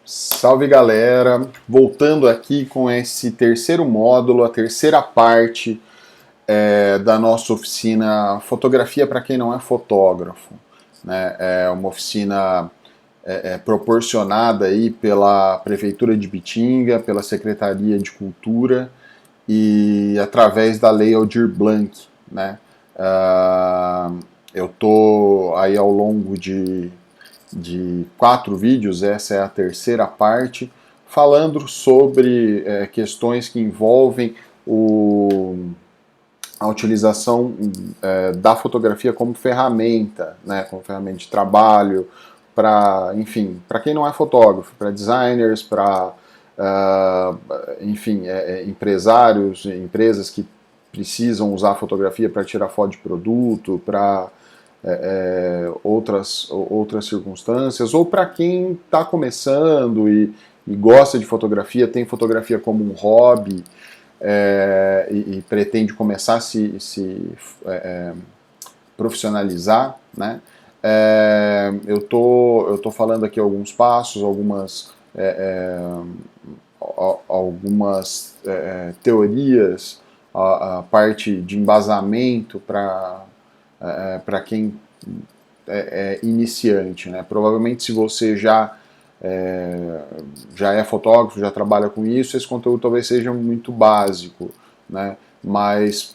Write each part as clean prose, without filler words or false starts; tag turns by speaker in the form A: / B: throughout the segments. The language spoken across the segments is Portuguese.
A: Salve galera, voltando aqui com esse terceiro módulo, a terceira parte da nossa oficina Fotografia para quem não é fotógrafo, né? É uma oficina proporcionada aí pela Prefeitura de Bitinga, pela Secretaria de Cultura e através da Lei Aldir Blanc, né? Eu tô aí ao longo de 4 vídeos, essa é a terceira parte, falando sobre questões que envolvem a utilização da fotografia como ferramenta, né, como ferramenta de trabalho, para, enfim, para quem não é fotógrafo, para designers, para, enfim, empresários, empresas que precisam usar a fotografia para tirar foto de produto, para outras circunstâncias, ou para quem está começando e gosta de fotografia, tem fotografia como um hobby e pretende começar a se profissionalizar, né? Eu tô falando aqui alguns passos, algumas teorias, a parte de embasamento para quem é iniciante, né? Provavelmente se você já é fotógrafo, já trabalha com isso, esse conteúdo talvez seja muito básico, né? Mas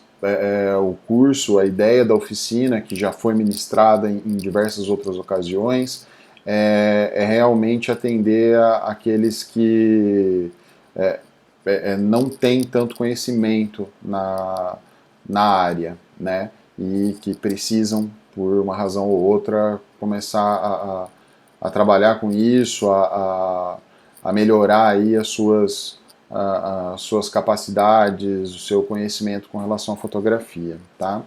A: o curso, a ideia da oficina, que já foi ministrada em diversas outras ocasiões, é realmente atender aqueles que não têm tanto conhecimento na área, né? E que precisam, por uma razão ou outra, começar a trabalhar com isso, a melhorar aí as suas capacidades, o seu conhecimento com relação à fotografia, tá?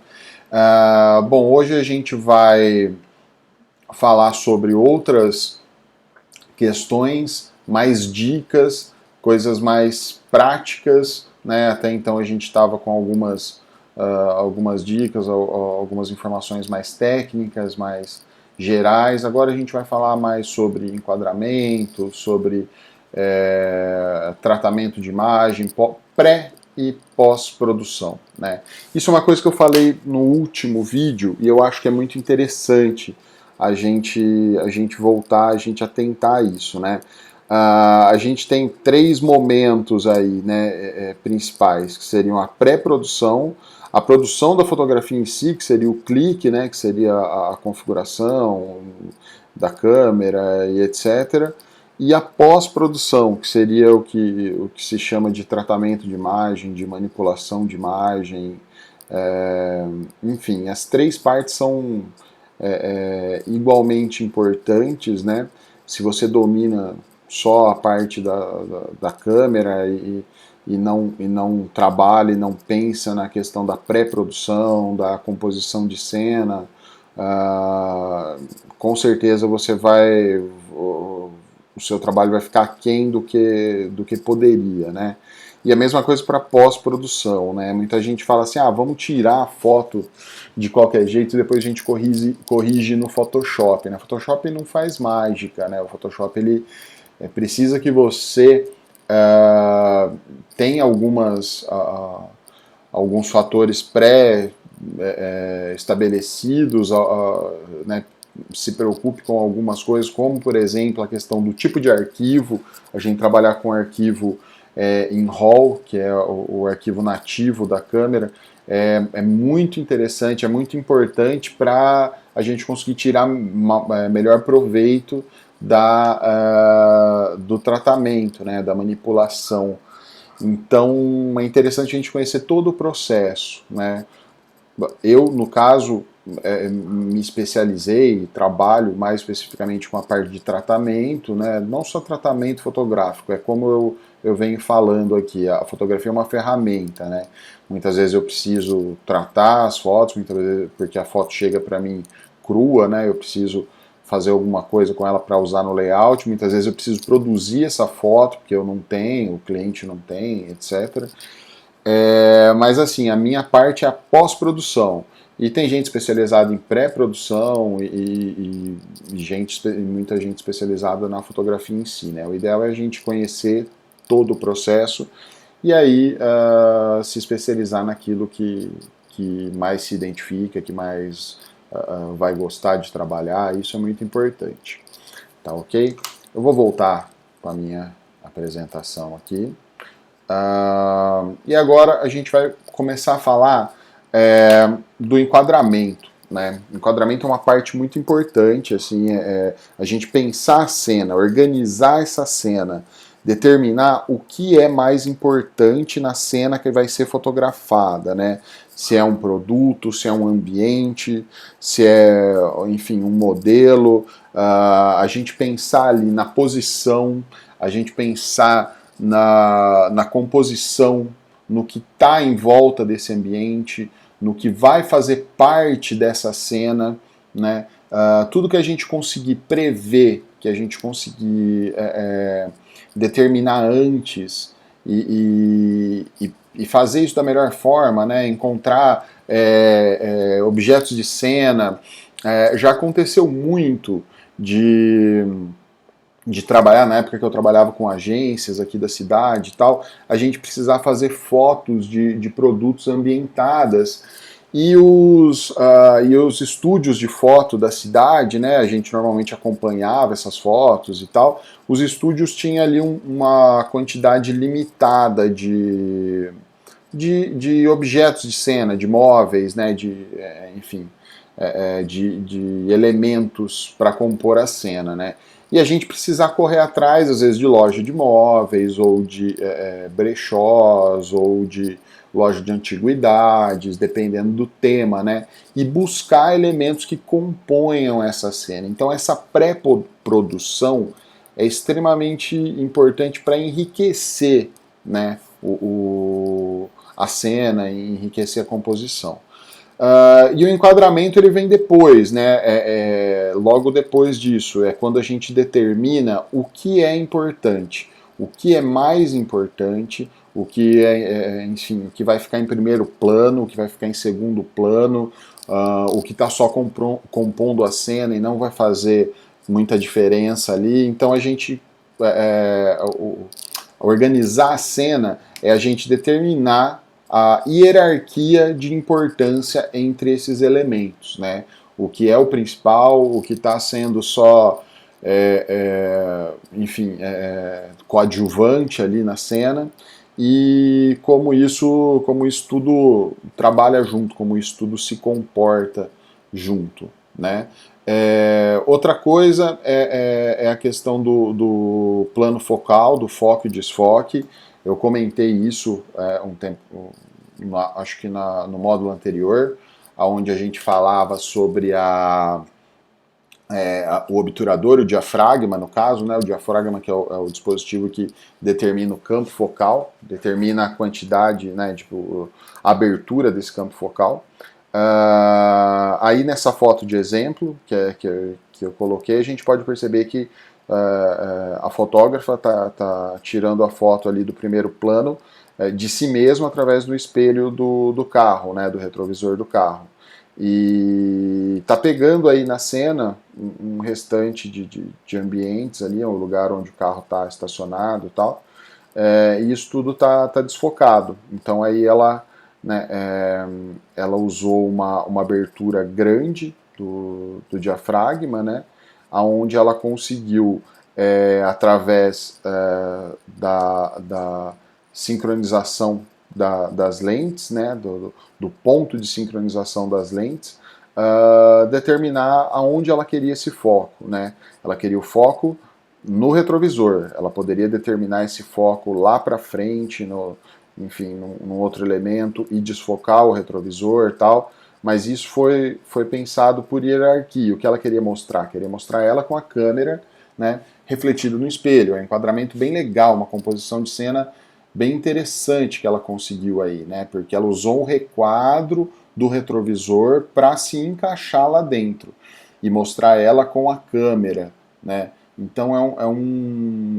A: Bom, hoje a gente vai falar sobre outras questões, mais dicas, coisas mais práticas, né? Até então a gente estava com algumas dicas, algumas informações mais técnicas, mais gerais. Agora a gente vai falar mais sobre enquadramento, sobre tratamento de imagem, pré e pós-produção, né? Isso é uma coisa que eu falei no último vídeo e eu acho que é muito interessante a gente voltar, a gente atentar a isso, né? A gente tem 3 momentos aí, né, principais, que seriam a pré-produção, a produção da fotografia em si, que seria o clique, né, que seria a configuração da câmera e etc. E a pós-produção, que seria o que se chama de tratamento de imagem, de manipulação de imagem. Enfim, as 3 partes são igualmente importantes, né? Se você domina só a parte da câmera e não trabalha e não pensa na questão da pré-produção, da composição de cena, com certeza você o seu trabalho vai ficar aquém do que poderia, né? E a mesma coisa para pós-produção, né? Muita gente fala assim, vamos tirar a foto de qualquer jeito e depois a gente corrige no Photoshop, né? O Photoshop não faz mágica, né? O Photoshop ele precisa que você tenha alguns fatores pré-estabelecidos, né? Se preocupe com algumas coisas, como por exemplo a questão do tipo de arquivo, a gente trabalhar com arquivo em RAW, que é o arquivo nativo da câmera, é muito interessante, é muito importante para a gente conseguir tirar melhor proveito do tratamento, né, da manipulação. Então é interessante a gente conhecer todo o processo, né? Eu, no caso, me especializei, trabalho mais especificamente com a parte de tratamento, né? Não só tratamento fotográfico, é como eu venho falando aqui, a fotografia é uma ferramenta, né? Muitas vezes eu preciso tratar as fotos, muitas vezes porque a foto chega para mim crua, né? Eu preciso fazer alguma coisa com ela para usar no layout, muitas vezes eu preciso produzir essa foto porque eu não tenho, o cliente não tem, etc. Mas assim, a minha parte é a pós-produção. E tem gente especializada em pré-produção muita gente especializada na fotografia em si, né? O ideal é a gente conhecer todo o processo e aí se especializar naquilo que mais se identifica, que mais vai gostar de trabalhar. Isso é muito importante. Tá ok? Eu vou voltar para a minha apresentação aqui. E agora a gente vai começar a falar do enquadramento. Né? Enquadramento é uma parte muito importante, assim, a gente pensar a cena, organizar essa cena, determinar o que é mais importante na cena que vai ser fotografada, né? Se é um produto, se é um ambiente, se é, enfim, um modelo, a gente pensar ali na posição, a gente pensar na composição, no que está em volta desse ambiente, no que vai fazer parte dessa cena, né? Tudo que a gente conseguir prever, que a gente conseguir determinar antes e fazer isso da melhor forma, né? Encontrar objetos de cena. Já aconteceu muito de trabalhar, na época que eu trabalhava com agências aqui da cidade e tal, a gente precisar fazer fotos de produtos ambientadas e os estúdios de foto da cidade, né, a gente normalmente acompanhava essas fotos e tal, os estúdios tinham ali uma quantidade limitada de objetos de cena, de móveis, né, enfim, de elementos para compor a cena, né? E a gente precisar correr atrás, às vezes, de loja de móveis, ou de brechós, ou de loja de antiguidades, dependendo do tema, né? E buscar elementos que componham essa cena. Então, essa pré-produção é extremamente importante para enriquecer, né, a cena e enriquecer a composição. E o enquadramento ele vem depois, né? Logo depois disso, é quando a gente determina o que é importante, o que é mais importante, o que enfim, o que vai ficar em primeiro plano, o que vai ficar em segundo plano, o que está só compondo a cena e não vai fazer muita diferença ali. Então a gente organizar a cena é a gente determinar a hierarquia de importância entre esses elementos, né? O que é o principal, o que está sendo só, enfim, coadjuvante ali na cena, e como isso tudo trabalha junto, como isso tudo se comporta junto, né? Outra coisa é a questão do plano focal, do foco e desfoque. Eu comentei isso um tempo, acho que no módulo anterior, onde a gente falava sobre o obturador, o diafragma, no caso, né, o diafragma que é o dispositivo que determina o campo focal, determina a quantidade, né, tipo, a abertura desse campo focal. Aí nessa foto de exemplo que eu coloquei, a gente pode perceber que a fotógrafa está tirando a foto ali do primeiro plano de si mesma através do espelho do carro, né, do retrovisor do carro. E está pegando aí na cena um restante de ambientes ali, um lugar onde o carro está estacionado e tal, e isso tudo está desfocado. Então aí ela, né, ela usou uma abertura grande do diafragma, né, onde ela conseguiu, através da sincronização das lentes, né, do ponto de sincronização das lentes, determinar aonde ela queria esse foco, né? Ela queria o foco no retrovisor, ela poderia determinar esse foco lá para frente, enfim, num outro elemento e desfocar o retrovisor e tal, mas isso foi pensado por hierarquia. O que ela queria mostrar? Queria mostrar ela com a câmera, né, refletido no espelho. É um enquadramento bem legal, uma composição de cena bem interessante que ela conseguiu aí, né? Porque ela usou um requadro do retrovisor para se encaixar lá dentro e mostrar ela com a câmera, né? Então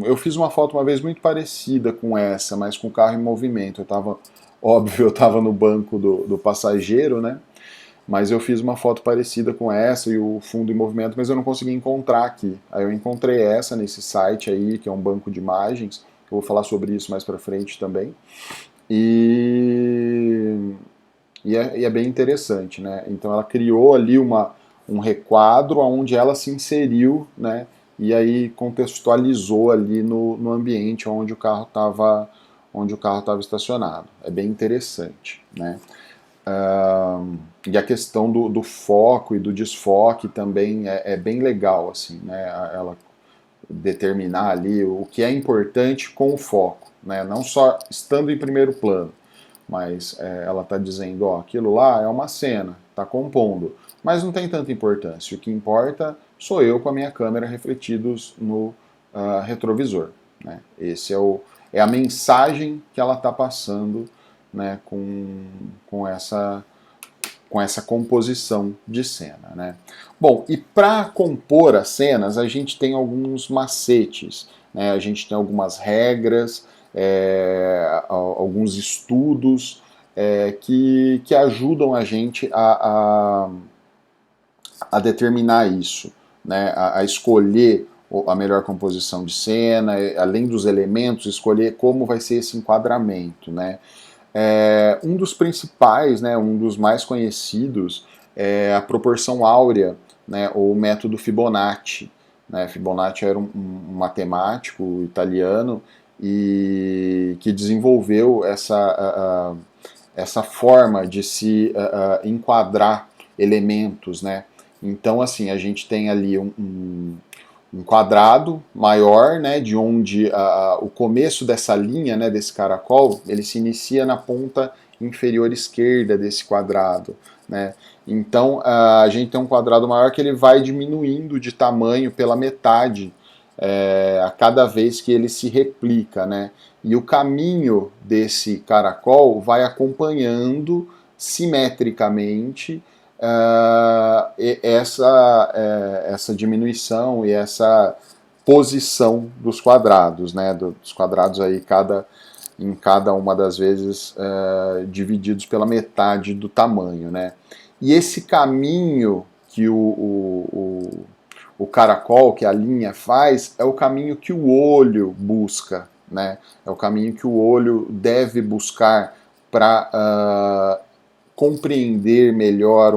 A: eu fiz uma foto uma vez muito parecida com essa, mas com o carro em movimento. Eu estava óbvio, eu estava no banco do passageiro, né? Mas eu fiz uma foto parecida com essa e o fundo em movimento, mas eu não consegui encontrar aqui. Aí eu encontrei essa nesse site aí, que é um banco de imagens. Eu vou falar sobre isso mais pra frente também. E, e é bem interessante, né? Então ela criou ali um requadro onde ela se inseriu, né? E aí contextualizou ali no ambiente onde o carro estava estacionado. É bem interessante, né? E a questão do foco e do desfoque também é bem legal, assim, né? Ela determinar ali o que é importante com o foco, né? Não só estando em primeiro plano, mas ela está dizendo, ó, aquilo lá é uma cena, está compondo, mas não tem tanta importância. O que importa sou eu com a minha câmera refletidos no retrovisor, né? É a mensagem que ela está passando, né, com essa composição de cena, né? Bom, e para compor as cenas, a gente tem alguns macetes, né? A gente tem algumas regras, alguns estudos que ajudam a gente a determinar isso, né? A escolher a melhor composição de cena, além dos elementos, escolher como vai ser esse enquadramento, né? Um dos principais, né, um dos mais conhecidos, é a proporção áurea, né, ou o método Fibonacci. Né? Fibonacci era um matemático italiano e que desenvolveu essa forma de se enquadrar elementos, né? Então, assim, a gente tem ali um quadrado maior, né, de onde o começo dessa linha, né, desse caracol, ele se inicia na ponta inferior esquerda desse quadrado, né? Então a gente tem um quadrado maior que ele vai diminuindo de tamanho pela metade a cada vez que ele se replica, né? E o caminho desse caracol vai acompanhando simetricamente essa diminuição e essa posição dos quadrados, né? Dos quadrados aí em cada uma das vezes divididos pela metade do tamanho, né? E esse caminho que o caracol, que a linha faz, é o caminho que o olho busca, né? É o caminho que o olho deve buscar para compreender melhor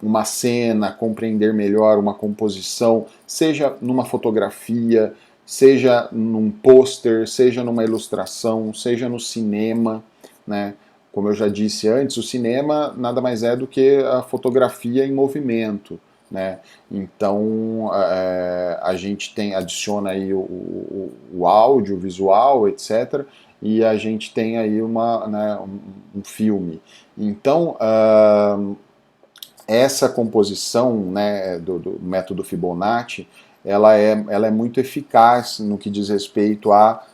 A: uma cena, compreender melhor uma composição, seja numa fotografia, seja num pôster, seja numa ilustração, seja no cinema, né? Como eu já disse antes, o cinema nada mais é do que a fotografia em movimento, né? Então a gente adiciona aí o áudio, o visual, etc. E a gente tem aí um filme. Então essa composição, né, do método Fibonacci, ela é muito eficaz no que diz respeito a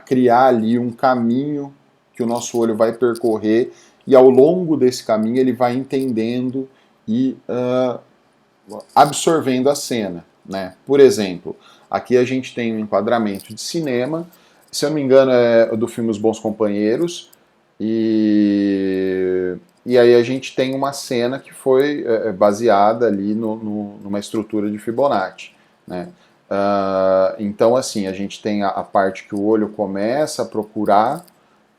A: criar ali um caminho que o nosso olho vai percorrer e ao longo desse caminho ele vai entendendo e absorvendo a cena, né? Por exemplo, aqui a gente tem um enquadramento de cinema, se eu não me engano é do filme Os Bons Companheiros, e aí a gente tem uma cena que foi baseada ali numa estrutura de Fibonacci, né? Então, assim, a gente tem a parte que o olho começa a procurar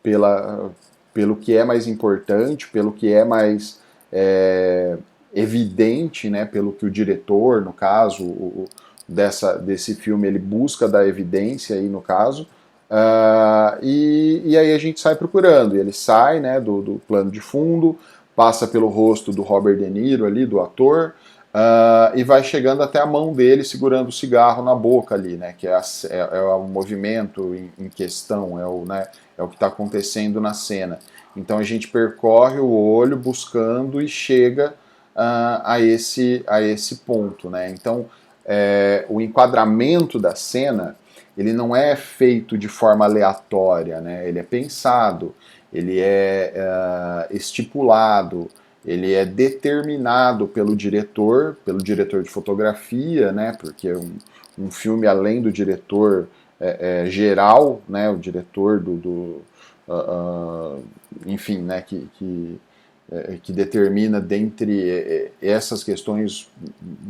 A: pelo que é mais importante, pelo que é mais evidente, né? Pelo que o diretor, no caso, desse filme, ele busca dar evidência aí no caso. E aí a gente sai procurando. E ele sai, né, do plano de fundo, passa pelo rosto do Robert De Niro ali, do ator, e vai chegando até a mão dele segurando o cigarro na boca ali, né, que é o movimento em questão, é o que está acontecendo na cena. Então a gente percorre o olho buscando e chega a esse ponto, né. Então o enquadramento da cena ele não é feito de forma aleatória, né? Ele é pensado, ele é estipulado, ele é determinado pelo diretor de fotografia, né? Porque um filme, além do diretor geral, né, o diretor enfim, né, que determina dentre essas questões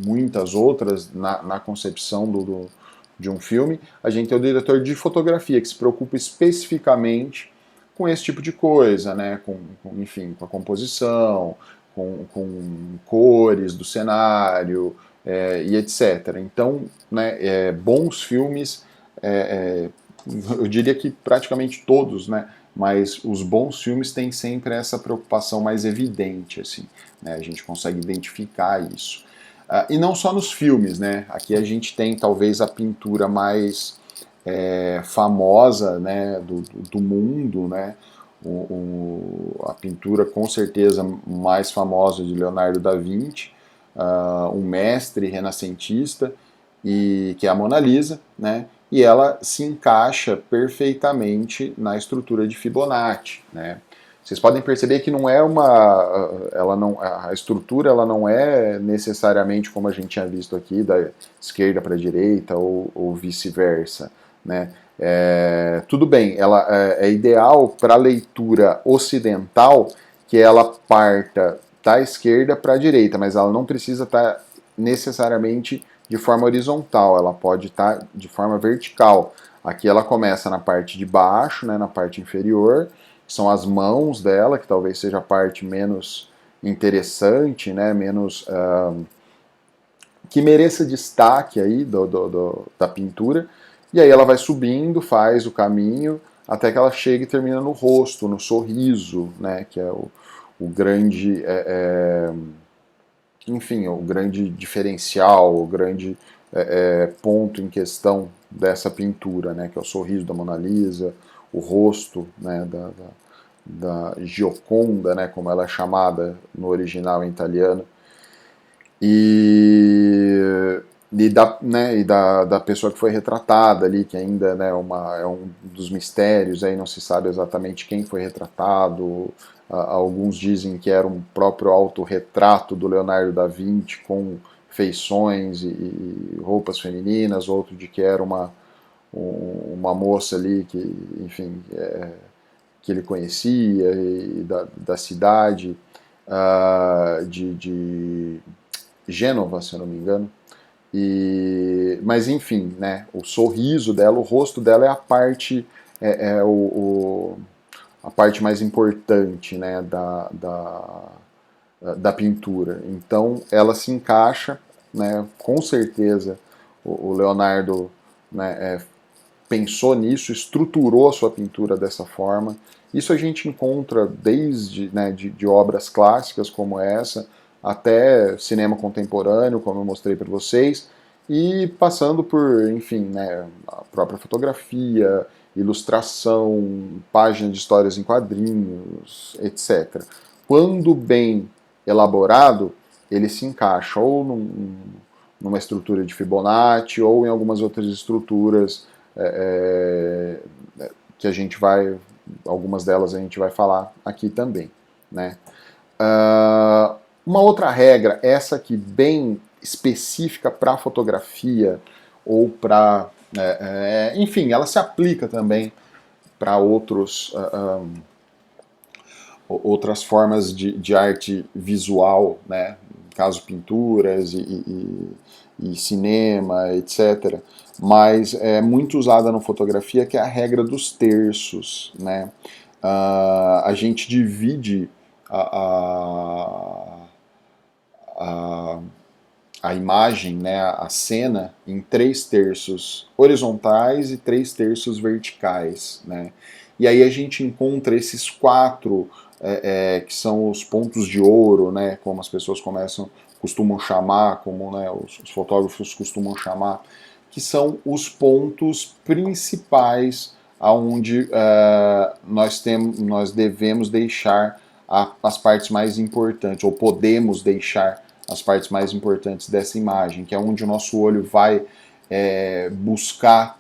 A: muitas outras na concepção de um filme. A gente tem o diretor de fotografia, que se preocupa especificamente com esse tipo de coisa, né, enfim, com a composição, com cores do cenário, e etc. Então, né, bons filmes, eu diria que praticamente todos, né, mas os bons filmes têm sempre essa preocupação mais evidente, assim, né, a gente consegue identificar isso. E não só nos filmes, né, aqui a gente tem talvez a pintura mais famosa, né, do mundo, né, a pintura com certeza mais famosa de Leonardo da Vinci, um mestre renascentista, e que é a Mona Lisa, né? E ela se encaixa perfeitamente na estrutura de Fibonacci, né? Vocês podem perceber que não é a estrutura ela não é necessariamente como a gente tinha visto aqui, da esquerda para a direita ou vice-versa, né? Tudo bem, ela é ideal para a leitura ocidental que ela parta da esquerda para a direita, mas ela não precisa estar necessariamente de forma horizontal, ela pode estar de forma vertical. Aqui ela começa na parte de baixo, né, na parte inferior, que são as mãos dela, que talvez seja a parte menos interessante, né, menos que mereça destaque aí da pintura. E aí ela vai subindo, faz o caminho, até que ela chega e termina no rosto, no sorriso, né, que é o grande, enfim, o grande diferencial, o grande ponto em questão dessa pintura, né, que é o sorriso da Mona Lisa, o rosto, né, da Gioconda, né, como ela é chamada no original em italiano, da pessoa que foi retratada ali, que ainda, né, é um dos mistérios, aí não se sabe exatamente quem foi retratado. Alguns dizem que era um próprio autorretrato do Leonardo da Vinci com feições e roupas femininas, outro de que era uma moça ali que, enfim, que ele conhecia e da cidade de Gênova, se eu não me engano. Mas enfim, né, o sorriso dela, o rosto dela é a parte a parte mais importante, né, da pintura. Então ela se encaixa, né, com certeza o Leonardo, né, pensou nisso, estruturou a sua pintura dessa forma. Isso a gente encontra desde, né, de obras clássicas como essa, até cinema contemporâneo, como eu mostrei para vocês, e passando por, enfim, né, a própria fotografia, ilustração, páginas de histórias em quadrinhos, etc. Quando bem elaborado, ele se encaixa ou numa estrutura de Fibonacci ou em algumas outras estruturas que a gente vai, algumas delas a gente vai falar aqui também, né? Uma outra regra, essa aqui bem específica para fotografia ou para, enfim, ela se aplica também para outras formas de arte visual, né? No caso pinturas e cinema, etc. Mas é muito usada na fotografia, que é a regra dos terços, né? A gente divide a imagem, né, a cena, em 3 terços horizontais e 3 terços verticais, né? E aí a gente encontra esses 4 que são os pontos de ouro, né, como as pessoas costumam chamar, como, né, os fotógrafos costumam chamar, que são os pontos principais aonde nós devemos deixar as partes mais importantes, ou podemos deixar as partes mais importantes dessa imagem, que é onde o nosso olho vai buscar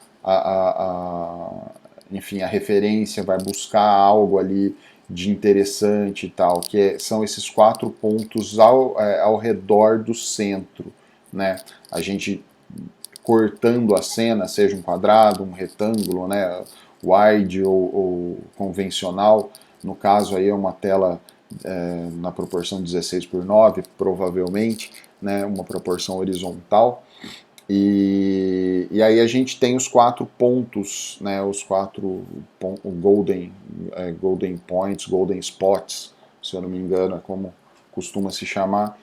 A: enfim, a referência, vai buscar algo ali de interessante e tal, são esses 4 pontos ao redor do centro, né? A gente cortando a cena, seja um quadrado, um retângulo, né, wide ou convencional. No caso aí é uma tela na proporção 16:9, provavelmente, né, uma proporção horizontal. E aí a gente tem os 4 pontos, né, os 4 golden points, golden spots, se eu não me engano, é como costuma se chamar,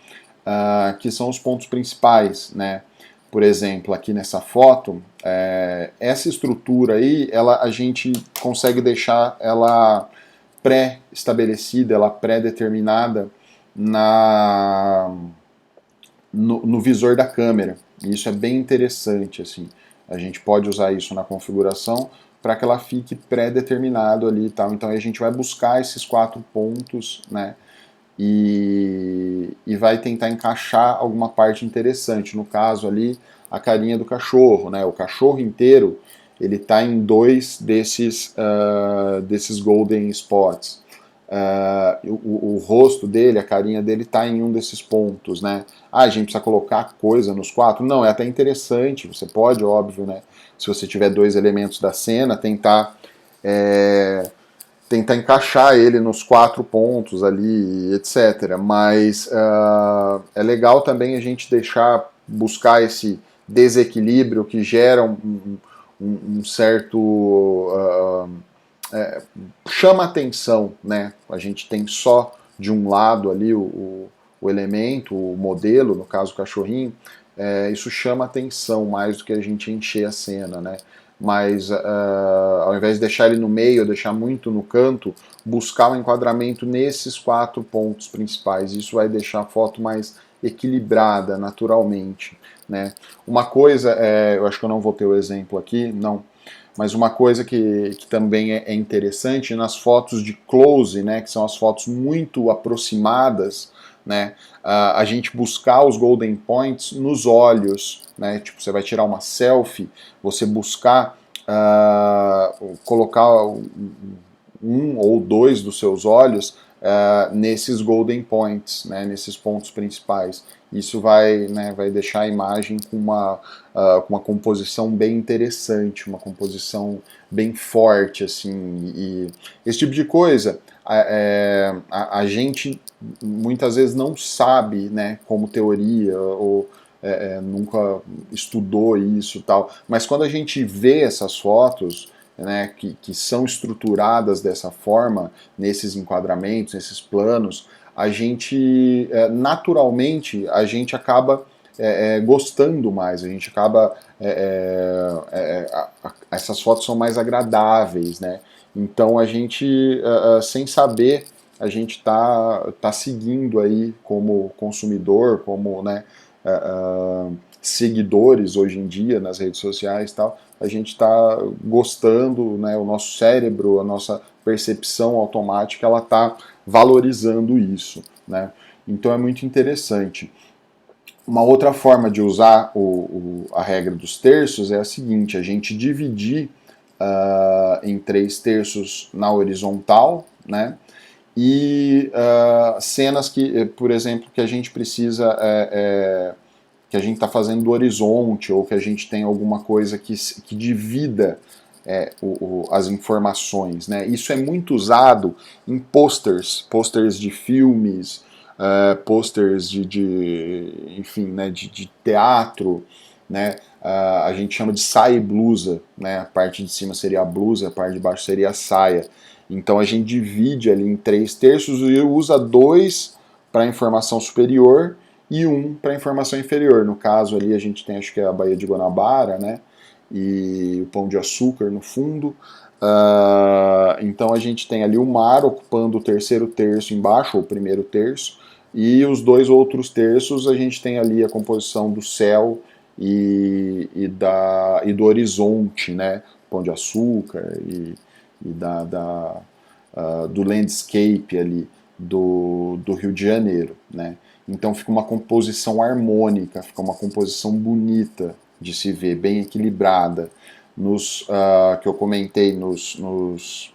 A: que são os pontos principais, né? Por exemplo, aqui nessa foto, essa estrutura aí, a gente consegue deixar ela pré-estabelecida, ela pré-determinada no visor da câmera. E isso é bem interessante, assim. A gente pode usar isso na configuração para que ela fique pré-determinado ali e tal. Então a gente vai buscar esses 4 pontos, né? E vai tentar encaixar alguma parte interessante. No caso ali, a carinha do cachorro, né? O cachorro inteiro, ele está em 2 desses golden spots. O rosto dele, a carinha dele está em um desses pontos, né? Ah, a gente precisa colocar coisa nos 4? Não, é até interessante, você pode, óbvio, né? Se você tiver 2 elementos da cena, tentar encaixar ele nos 4 pontos ali, etc. Mas é legal também a gente buscar esse desequilíbrio que gera um certo... chama atenção, né? A gente tem só de um lado ali o elemento, o modelo, no caso o cachorrinho, isso chama atenção mais do que a gente encher a cena, né? Mas ao invés de deixar ele no meio, deixar muito no canto, buscar um enquadramento nesses 4 pontos principais. Isso vai deixar a foto mais equilibrada naturalmente, né? Uma coisa, eu acho que eu não vou ter o exemplo aqui, não. Mas uma coisa que também é interessante, nas fotos de close, né, que são as fotos muito aproximadas, né, a gente buscar os golden points nos olhos, né, tipo, você vai tirar uma selfie, você buscar colocar um ou 2 dos seus olhos nesses golden points, né, nesses pontos principais. Isso vai deixar a imagem com uma composição bem interessante, uma composição bem forte, assim, e esse tipo de coisa a gente muitas vezes não sabe, né, como teoria, ou nunca estudou isso e tal, mas quando a gente vê essas fotos, né, que são estruturadas dessa forma, nesses enquadramentos, nesses planos, a gente, naturalmente, a gente acaba gostando mais, a gente acaba, essas fotos são mais agradáveis, né, então a gente, sem saber, a gente tá seguindo aí como consumidor, como, né, seguidores hoje em dia nas redes sociais e tal, a gente está gostando, né, o nosso cérebro, a nossa percepção automática, ela está valorizando isso, né? Então é muito interessante. Uma outra forma de usar a regra dos terços é a seguinte: a gente dividir em 3 terços na horizontal, né? E cenas que, por exemplo, que a gente precisa que a gente está fazendo do horizonte, ou que a gente tem alguma coisa que divida as informações, né? Isso é muito usado em posters de filmes, posters enfim, né, de teatro, né? A gente chama de saia e blusa, né? A parte de cima seria a blusa, a parte de baixo seria a saia. Então a gente divide ali em 3 terços e usa 2 para informação superior e 1 para informação inferior. No caso ali a gente tem, acho que é a Baía de Guanabara, né? E o Pão de Açúcar no fundo. Então a gente tem ali o mar ocupando o 3º terço embaixo, ou o 1º terço, e os 2 outros terços a gente tem ali a composição do céu e do horizonte, né? Pão de Açúcar do landscape ali do Rio de Janeiro, né? Então fica uma composição harmônica, fica uma composição bonita de se ver, bem equilibrada. Que eu comentei nos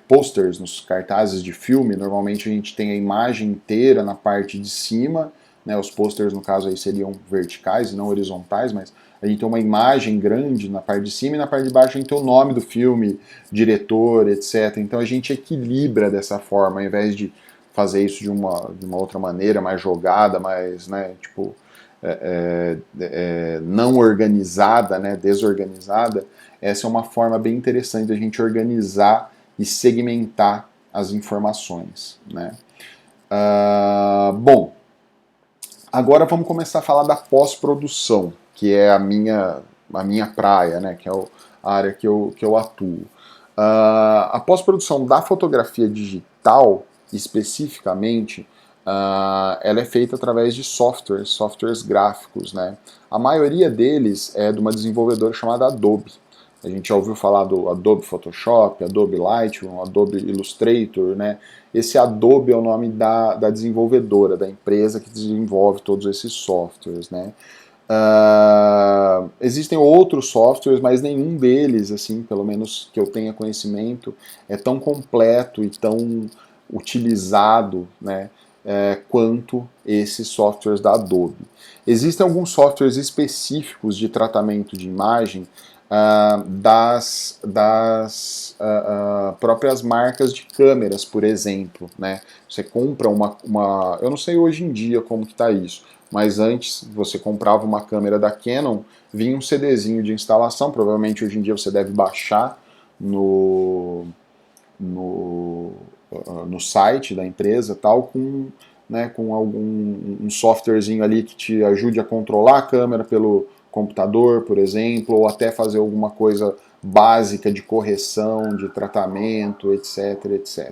A: posters, nos cartazes de filme, normalmente a gente tem a imagem inteira na parte de cima, né? Os posters no caso aí seriam verticais e não horizontais, mas a gente tem uma imagem grande na parte de cima e na parte de baixo a gente tem o nome do filme, diretor, etc. Então a gente equilibra dessa forma, ao invés de fazer isso de uma outra maneira, mais jogada, mais, né, tipo, não organizada, né, desorganizada. Essa é uma forma bem interessante da gente organizar e segmentar as informações, né. Bom, agora vamos começar a falar da pós-produção, que é a minha praia, né, que é a área que eu atuo. A pós-produção da fotografia digital, especificamente, ela é feita através de softwares gráficos, né? A maioria deles é de uma desenvolvedora chamada Adobe. A gente já ouviu falar do Adobe Photoshop, Adobe Lightroom, Adobe Illustrator, né? Esse Adobe é o nome da desenvolvedora, da empresa que desenvolve todos esses softwares, né? Existem outros softwares, mas nenhum deles, assim, pelo menos que eu tenha conhecimento, é tão completo e tão utilizado, né, quanto esses softwares da Adobe. Existem alguns softwares específicos de tratamento de imagem das próprias marcas de câmeras, por exemplo, né? Você compra eu não sei hoje em dia como que está isso, mas antes você comprava uma câmera da Canon, vinha um CDzinho de instalação, provavelmente hoje em dia você deve baixar no, no, no site da empresa, tal, né, com um softwarezinho ali que te ajude a controlar a câmera pelo computador, por exemplo, ou até fazer alguma coisa básica de correção, de tratamento, etc, etc.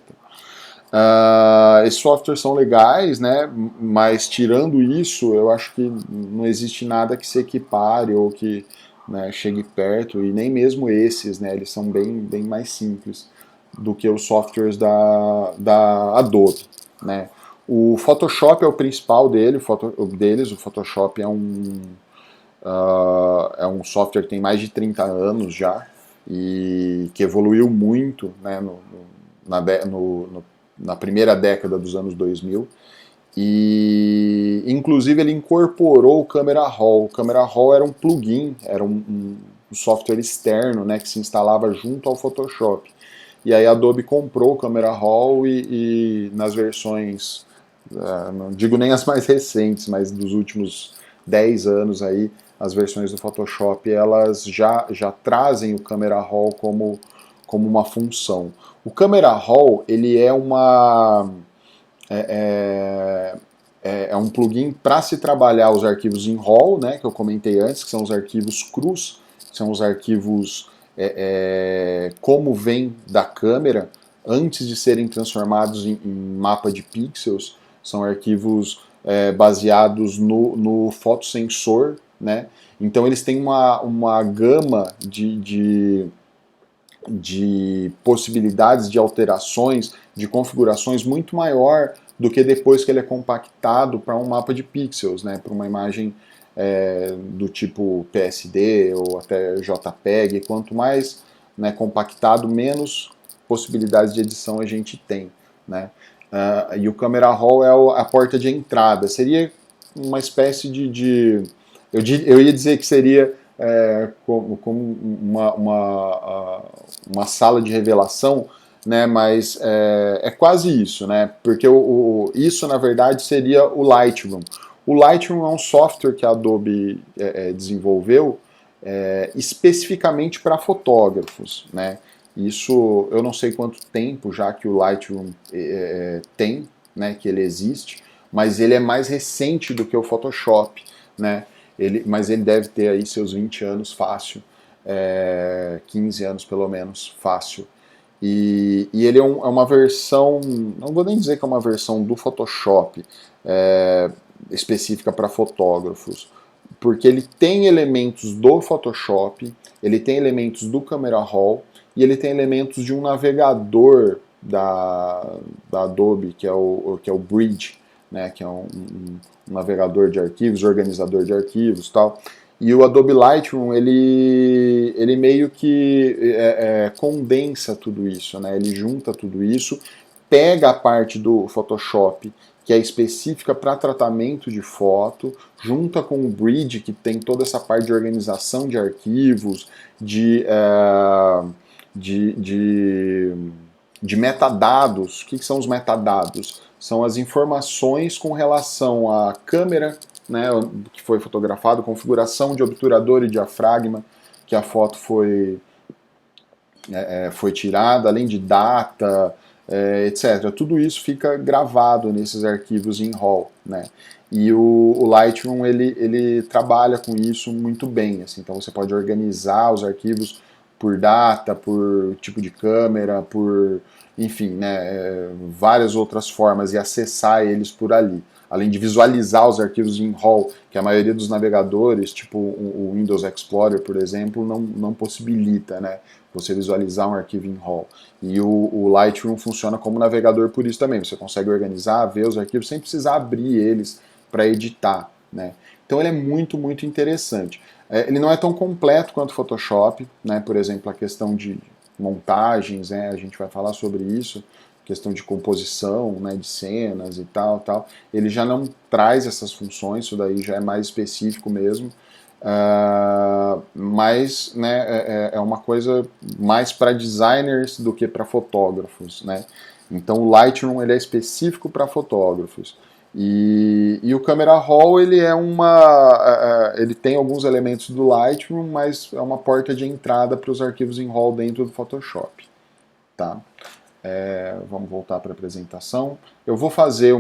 A: Esses softwares são legais, né? Mas tirando isso, eu acho que não existe nada que se equipare ou que, né, chegue perto, e nem mesmo esses, né? Eles são bem mais simples do que os softwares da Adobe, né? O Photoshop é o principal deles. O Photoshop é um software que tem mais de 30 anos já e que evoluiu muito, né, na primeira década dos anos 2000. E inclusive ele incorporou o Camera Raw. O Camera Raw era um plugin, era um software externo, né, que se instalava junto ao Photoshop. E aí a Adobe comprou o Camera Raw e nas versões, não digo nem as mais recentes, mas dos últimos 10 anos aí, as versões do Photoshop elas já trazem o Camera Raw como uma função. O Camera Raw ele é é um plugin para se trabalhar os arquivos em RAW, né, que eu comentei antes, que são os arquivos crus, que são os arquivos como vem da câmera, antes de serem transformados em mapa de pixels. São arquivos baseados no fotossensor, né? Então eles têm uma gama de possibilidades de alterações, de configurações muito maior do que depois que ele é compactado para um mapa de pixels, né, para uma imagem do tipo PSD ou até JPEG. Quanto mais, né, compactado, menos possibilidades de edição a gente tem, né. E o Camera Raw é a porta de entrada. Seria uma espécie eu ia dizer que seria como uma sala de revelação, né, mas é quase isso, né, porque isso na verdade seria o Lightroom. O Lightroom é um software que a Adobe desenvolveu especificamente para fotógrafos, né. Isso eu não sei quanto tempo já que o Lightroom tem, né, que ele existe, mas ele é mais recente do que o Photoshop, né. Mas ele deve ter aí seus 20 anos fácil, 15 anos pelo menos fácil. E ele é uma versão, não vou nem dizer que é uma versão do Photoshop específica para fotógrafos, porque ele tem elementos do Photoshop, ele tem elementos do Camera Raw e ele tem elementos de um navegador da Adobe, que é o Bridge, né, que é um navegador de arquivos, organizador de arquivos e tal. E o Adobe Lightroom, ele meio que condensa tudo isso, né? Ele junta tudo isso, pega a parte do Photoshop que é específica para tratamento de foto, junta com o Bridge, que tem toda essa parte de organização de arquivos, de, de, de metadados. O que são os metadados? São as informações com relação à câmera, né, que foi fotografado, configuração de obturador e diafragma, que a foto foi tirada, além de data, etc. Tudo isso fica gravado nesses arquivos em RAW, né? E o Lightroom ele trabalha com isso muito bem, assim. Então você pode organizar os arquivos por data, por tipo de câmera, por, enfim, né, várias outras formas, e acessar eles por ali. Além de visualizar os arquivos em RAW, que a maioria dos navegadores, tipo o Windows Explorer, por exemplo, não possibilita, né, você visualizar um arquivo em RAW. E o Lightroom funciona como navegador por isso também. Você consegue organizar, ver os arquivos sem precisar abrir eles para editar, né. Então ele é muito, muito interessante. Ele não é tão completo quanto o Photoshop, né, por exemplo, a questão de montagens, né, a gente vai falar sobre isso, questão de composição, né, de cenas e tal. Ele já não traz essas funções, isso daí já é mais específico mesmo, mas, né, é uma coisa mais para designers do que para fotógrafos, né. Então o Lightroom ele é específico para fotógrafos. E o Camera Raw ele ele tem alguns elementos do Lightroom, mas é uma porta de entrada para os arquivos em RAW dentro do Photoshop, tá? Vamos voltar para a apresentação. Eu vou fazer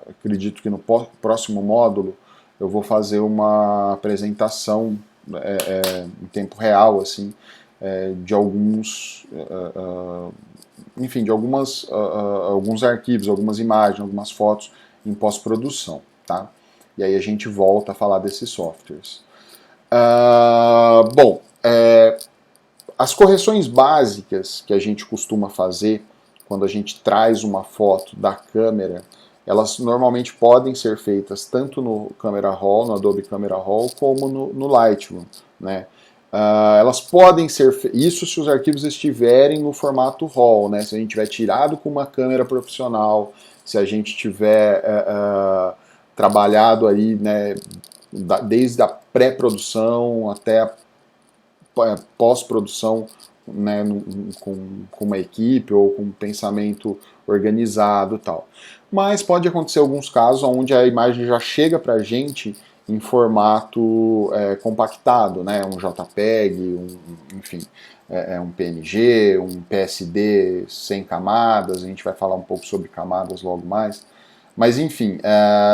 A: acredito que no próximo módulo, eu vou fazer uma apresentação em tempo real, assim, de alguns, enfim, de alguns arquivos, algumas imagens, algumas fotos em pós-produção, tá? E aí a gente volta a falar desses softwares. Bom, as correções básicas que a gente costuma fazer quando a gente traz uma foto da câmera, elas normalmente podem ser feitas tanto no Camera Raw, no Adobe Camera Raw, como no Lightroom, né? Elas podem ser isso se os arquivos estiverem no formato RAW, né? Se a gente tiver tirado com uma câmera profissional, se a gente tiver trabalhado aí, né, desde a pré-produção até a pós-produção, né, com uma equipe ou com um pensamento organizado e tal. Mas pode acontecer alguns casos onde a imagem já chega para a gente em formato compactado, né, um JPEG, enfim, um PNG, um PSD sem camadas, a gente vai falar um pouco sobre camadas logo mais. Mas enfim,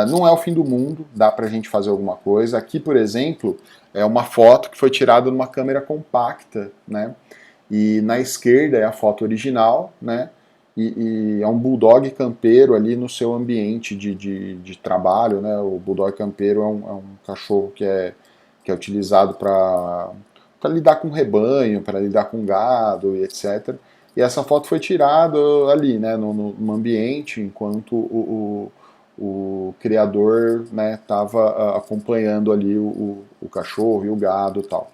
A: não é o fim do mundo, dá pra gente fazer alguma coisa. Aqui, por exemplo, é uma foto que foi tirada numa câmera compacta, né? E na esquerda é a foto original, né? E é um bulldog campeiro ali no seu ambiente de trabalho, né? O bulldog campeiro é um cachorro que é utilizado para lidar com rebanho, para lidar com gado e etc. E essa foto foi tirada ali, né, no ambiente, enquanto o criador estava acompanhando ali o cachorro e o gado e tal.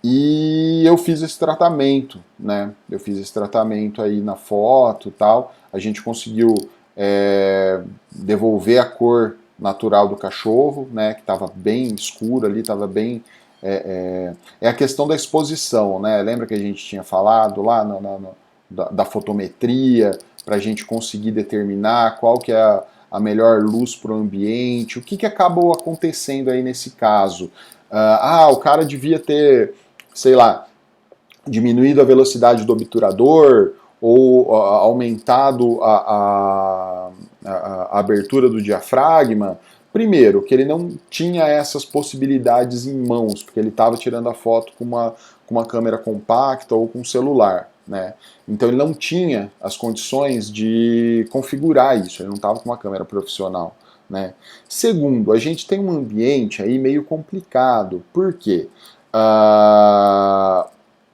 A: E eu fiz esse tratamento, né? Eu fiz esse tratamento aí na foto e tal. A gente conseguiu devolver a cor natural do cachorro, né? Que estava bem escuro ali, estava bem... É a questão da exposição, né? Lembra que a gente tinha falado lá da fotometria, para a gente conseguir determinar qual que é a melhor luz para o ambiente? O que acabou acontecendo aí nesse caso? O cara devia ter, sei lá, diminuído a velocidade do obturador ou aumentado a abertura do diafragma. Primeiro, que ele não tinha essas possibilidades em mãos, porque ele estava tirando a foto com uma câmera compacta ou com um celular, né? Então ele não tinha as condições de configurar isso, ele não estava com uma câmera profissional, né? Segundo, a gente tem um ambiente aí meio complicado, por quê?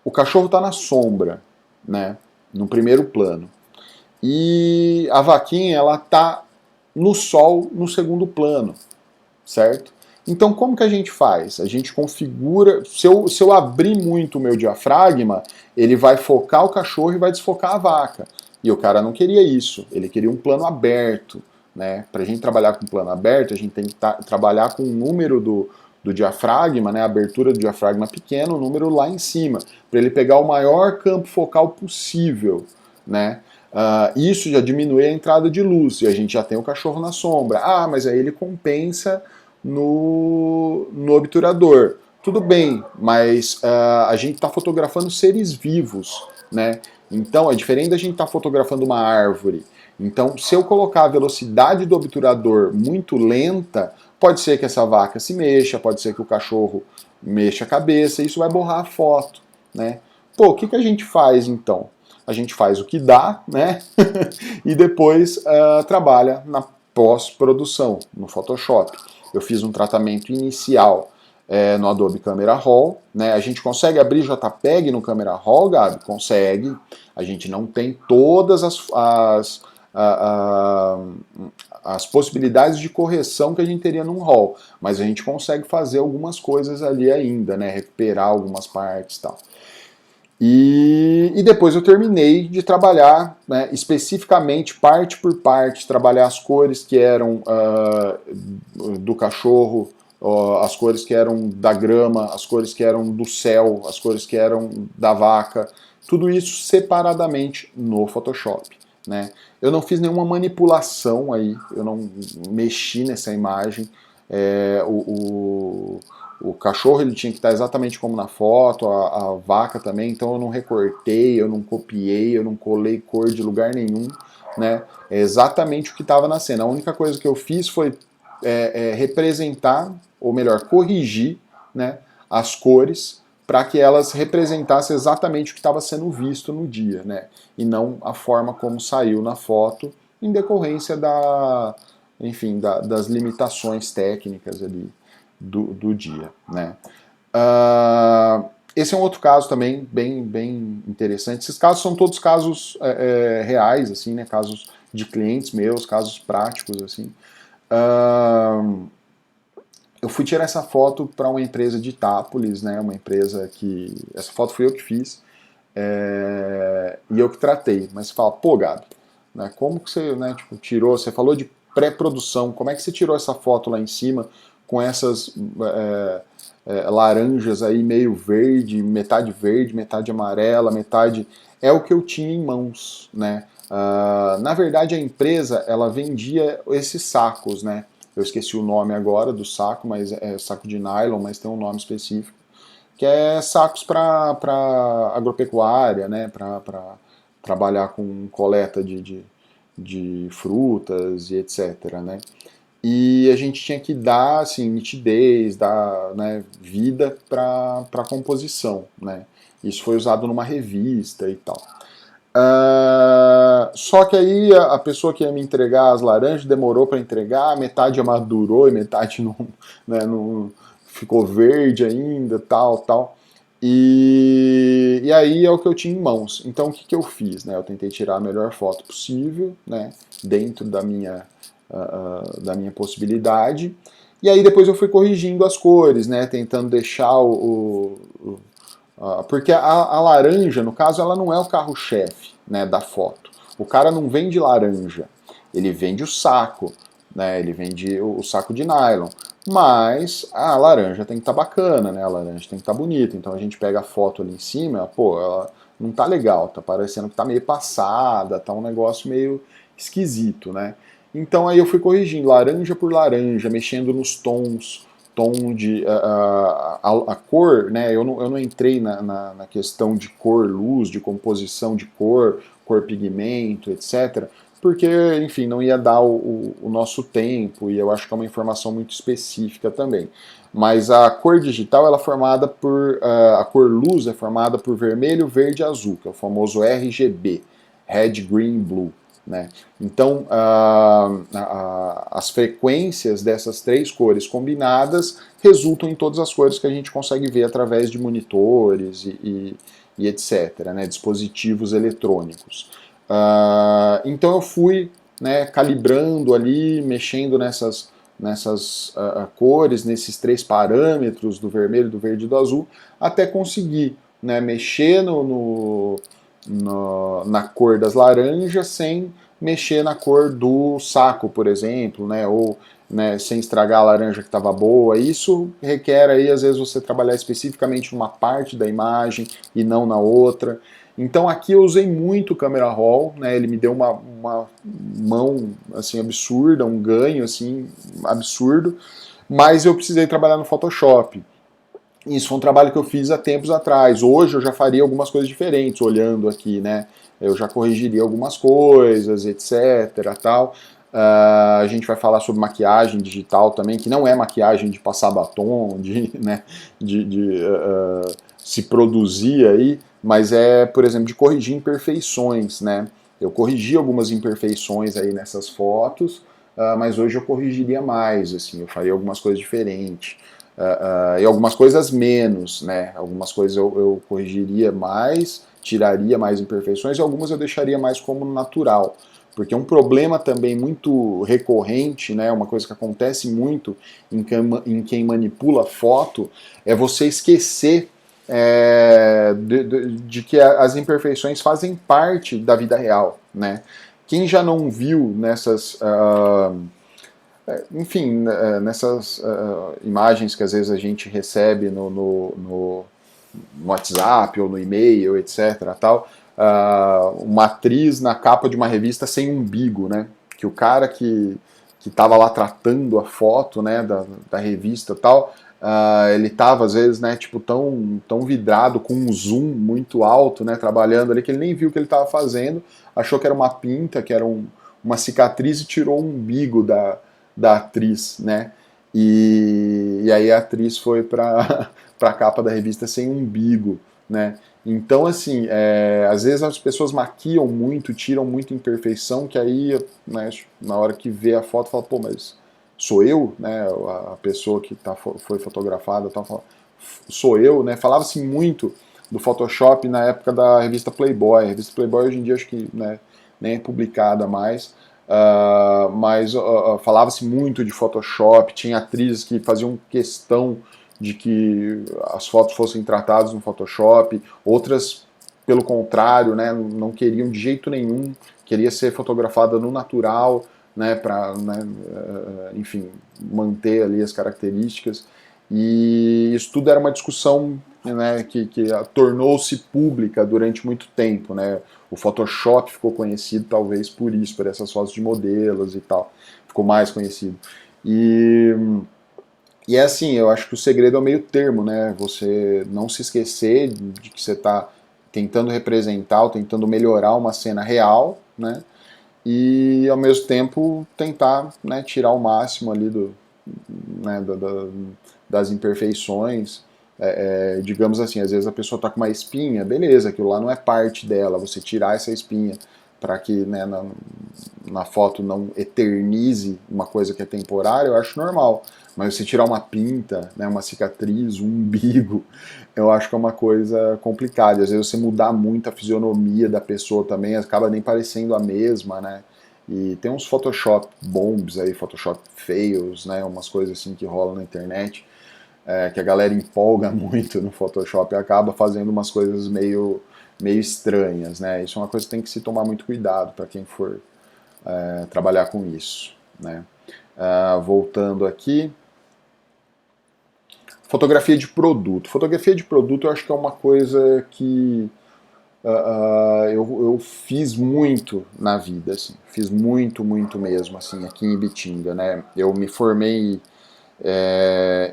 A: O cachorro está na sombra, né? No primeiro plano. E a vaquinha, ela está no sol no segundo plano, certo? Então como que a gente faz? A gente configura, se eu abrir muito o meu diafragma, ele vai focar o cachorro e vai desfocar a vaca. E o cara não queria isso, ele queria um plano aberto, né? Para a gente trabalhar com plano aberto, a gente tem que trabalhar com o número do diafragma, né? A abertura do diafragma pequena, o número lá em cima, para ele pegar o maior campo focal possível, né? Isso já diminui a entrada de luz e a gente já tem o cachorro na sombra. Ah, mas aí ele compensa no obturador. Tudo bem, mas a gente está fotografando seres vivos, né? Então é diferente da gente estar fotografando uma árvore. Então, se eu colocar a velocidade do obturador muito lenta, pode ser que essa vaca se mexa, pode ser que o cachorro mexa a cabeça, e isso vai borrar a foto, né? Pô, o que, que a gente faz então? A gente faz o que dá, né? E depois trabalha na pós-produção, no Photoshop. Eu fiz um tratamento inicial no Adobe Camera Raw, né? A gente consegue abrir JPEG no Camera Raw, Gabi? Consegue. A gente não tem todas as possibilidades de correção que a gente teria num RAW, mas a gente consegue fazer algumas coisas ali ainda, né? Recuperar algumas partes e tal. E depois eu terminei de trabalhar, né, especificamente, parte por parte, trabalhar as cores que eram do cachorro, as cores que eram da grama, as cores que eram do céu, as cores que eram da vaca, tudo isso separadamente no Photoshop, né? Eu não fiz nenhuma manipulação aí, eu não mexi nessa imagem. O cachorro ele tinha que estar exatamente como na foto, a vaca também, então eu não recortei, eu não copiei, eu não colei cor de lugar nenhum, né? É exatamente o que estava na cena. A única coisa que eu fiz foi representar, ou melhor, corrigir, né, as cores para que elas representassem exatamente o que estava sendo visto no dia, né? E não a forma como saiu na foto, em decorrência enfim, das limitações técnicas ali do dia, né? Esse é um outro caso também bem interessante. Esses casos são todos casos reais, assim, né? Casos de clientes meus, casos práticos, assim. Eu fui tirar essa foto para uma empresa de Itápolis, né? Uma empresa que... Essa foto fui eu que fiz e eu que tratei. Mas você fala, pô, Gabi, né, como que você, né, tipo, tirou... Você falou de pré-produção, como é que você tirou essa foto lá em cima com essas laranjas aí meio verde, metade amarela, metade... É o que eu tinha em mãos, né? Na verdade, a empresa, ela vendia esses sacos, né? Eu esqueci o nome agora do saco, mas é saco de nylon, mas tem um nome específico, que é sacos para agropecuária, né? Para trabalhar com coleta de frutas e etc, né? E a gente tinha que dar assim, nitidez, dar, né, vida para a composição, né? Isso foi usado numa revista e tal. Só que aí a pessoa que ia me entregar as laranjas demorou para entregar, metade amadurou e metade não, né, não ficou verde ainda, tal. E aí é o que eu tinha em mãos. Então o que, que eu fiz? Né? Eu tentei tirar a melhor foto possível, né, dentro da minha possibilidade. E aí depois eu fui corrigindo as cores, né, tentando deixar porque a laranja, no caso, ela não é o carro-chefe, né, da foto. O cara não vende laranja, ele vende o saco, né, ele vende o saco de nylon. Mas a laranja tem que estar bacana, né, a laranja tem que estar bonita. Então a gente pega a foto ali em cima, pô, ela não tá legal, tá parecendo que tá meio passada, tá um negócio meio esquisito, né. Então aí eu fui corrigindo laranja por laranja, mexendo nos tons, tom de a cor, né? Eu não entrei na questão de cor, luz, de composição de cor, cor pigmento, etc. Porque, enfim, não ia dar o nosso tempo e eu acho que é uma informação muito específica também. Mas a cor digital ela é formada por a cor luz é formada por vermelho, verde e azul, que é o famoso RGB, Red, Green, Blue. Né? Então, as frequências dessas três cores combinadas resultam em todas as cores que a gente consegue ver através de monitores e etc., né? Dispositivos eletrônicos. Então eu fui, né, calibrando ali, mexendo nessas cores, nesses três parâmetros do vermelho, do verde e do azul, até conseguir, né, mexer na cor das laranjas sem mexer na cor do saco, por exemplo, né, ou né, sem estragar a laranja que estava boa. Isso requer aí, às vezes, você trabalhar especificamente numa parte da imagem e não na outra. Então aqui eu usei muito o Camera Raw, né, ele me deu uma mão assim absurda, um ganho assim absurdo, mas eu precisei trabalhar no Photoshop. Isso foi um trabalho que eu fiz há tempos atrás. Hoje eu já faria algumas coisas diferentes, olhando aqui, né? Eu já corrigiria algumas coisas, etc. Tal. A gente vai falar sobre maquiagem digital também, que não é maquiagem de passar batom, de, né, de se produzir aí, mas é, por exemplo, de corrigir imperfeições, né? Eu corrigi algumas imperfeições aí nessas fotos, mas hoje eu corrigiria mais, assim, eu faria algumas coisas diferentes. E algumas coisas menos, né? Algumas coisas eu corrigiria mais, tiraria mais imperfeições, e algumas eu deixaria mais como natural. Porque um problema também muito recorrente, né, uma coisa que acontece muito em quem manipula foto, é você esquecer de que as imperfeições fazem parte da vida real, né? Quem já não viu nessas enfim, nessas imagens que às vezes a gente recebe no WhatsApp ou no e-mail, etc. Tal, uma atriz na capa de uma revista sem umbigo, né? Que o cara que estava lá tratando a foto, né, da revista tal, ele estava às vezes, né, tipo tão vidrado com um zoom muito alto, né, trabalhando ali que ele nem viu o que ele estava fazendo, achou que era uma pinta, que era uma cicatriz e tirou o umbigo da atriz, né? E aí a atriz foi para a capa da revista sem umbigo, né? Então, assim, às vezes as pessoas maquiam muito, tiram muita imperfeição, que aí, né, na hora que vê a foto, fala, pô, mas sou eu, né? A pessoa que foi fotografada, sou eu, né? Falava-se muito do Photoshop na época da revista Playboy. A revista Playboy hoje em dia acho que, né, nem é publicada mais, mas falava-se muito de Photoshop, tinha atrizes que faziam questão de que as fotos fossem tratadas no Photoshop, outras, pelo contrário, né, não queriam de jeito nenhum, queria ser fotografada no natural, né, para, né, enfim, manter ali as características. E isso tudo era uma discussão, né, que tornou-se pública durante muito tempo, né? O Photoshop ficou conhecido talvez por isso, por essas fotos de modelos e tal. Ficou mais conhecido. E, e é assim, eu acho que o segredo é o meio termo, né? Você não se esquecer de que você está tentando representar ou tentando melhorar uma cena real, né? E ao mesmo tempo tentar, né, tirar o máximo ali né, das imperfeições. Digamos assim, às vezes a pessoa está com uma espinha, beleza, aquilo lá não é parte dela, você tirar essa espinha para que, né, na foto não eternize uma coisa que é temporária, eu acho normal. Mas você tirar uma pinta, né, uma cicatriz, um umbigo, eu acho que é uma coisa complicada. Às vezes você mudar muito a fisionomia da pessoa também, acaba nem parecendo a mesma, né? E tem uns Photoshop bombs aí, Photoshop fails, né? Umas coisas assim que rolam na internet, que a galera empolga muito no Photoshop e acaba fazendo umas coisas meio estranhas, né? Isso é uma coisa que tem que se tomar muito cuidado para quem for trabalhar com isso, né? Voltando aqui, fotografia de produto. Fotografia de produto eu acho que é uma coisa que eu fiz muito na vida, assim, fiz muito, muito mesmo, assim, aqui em Ibitinga, né? Eu me formei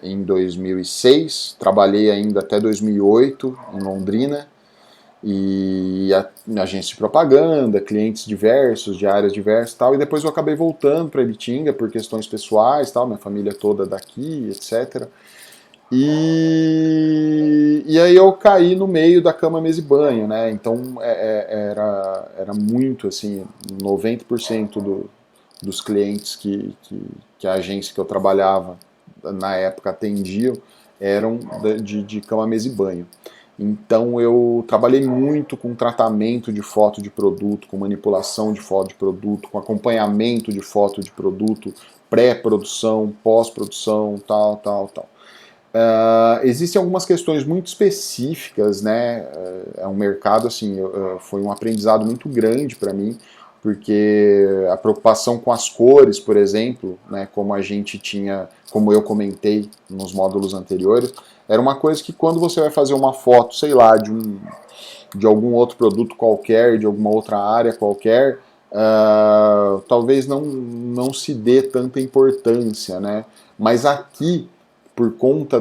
A: em 2006, trabalhei ainda até 2008 em Londrina, e agência de propaganda, clientes diversos, de áreas diversas e tal, e depois eu acabei voltando para Ibitinga por questões pessoais, tal, minha família toda daqui, etc. E aí eu caí no meio da cama, mesa e banho, né? Então era muito assim, 90% dos clientes que a agência que eu trabalhava na época atendiam eram de cama, mesa e banho. Então eu trabalhei muito com tratamento de foto de produto, com manipulação de foto de produto, com acompanhamento de foto de produto, pré-produção, pós-produção, tal. Existem algumas questões muito específicas, né? É um mercado assim, foi um aprendizado muito grande para mim, porque a preocupação com as cores, por exemplo, né, como a gente tinha, como eu comentei nos módulos anteriores, era uma coisa que quando você vai fazer uma foto, sei lá, de algum outro produto qualquer, de alguma outra área qualquer, talvez não se dê tanta importância, né? Mas aqui, por conta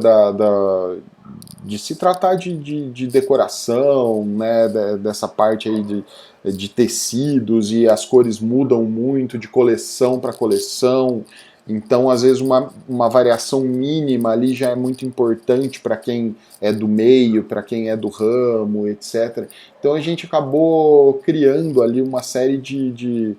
A: de se tratar de decoração, né, dessa parte aí de tecidos, e as cores mudam muito de coleção para coleção, então às vezes uma variação mínima ali já é muito importante para quem é do meio, para quem é do ramo, etc. Então a gente acabou criando ali uma série de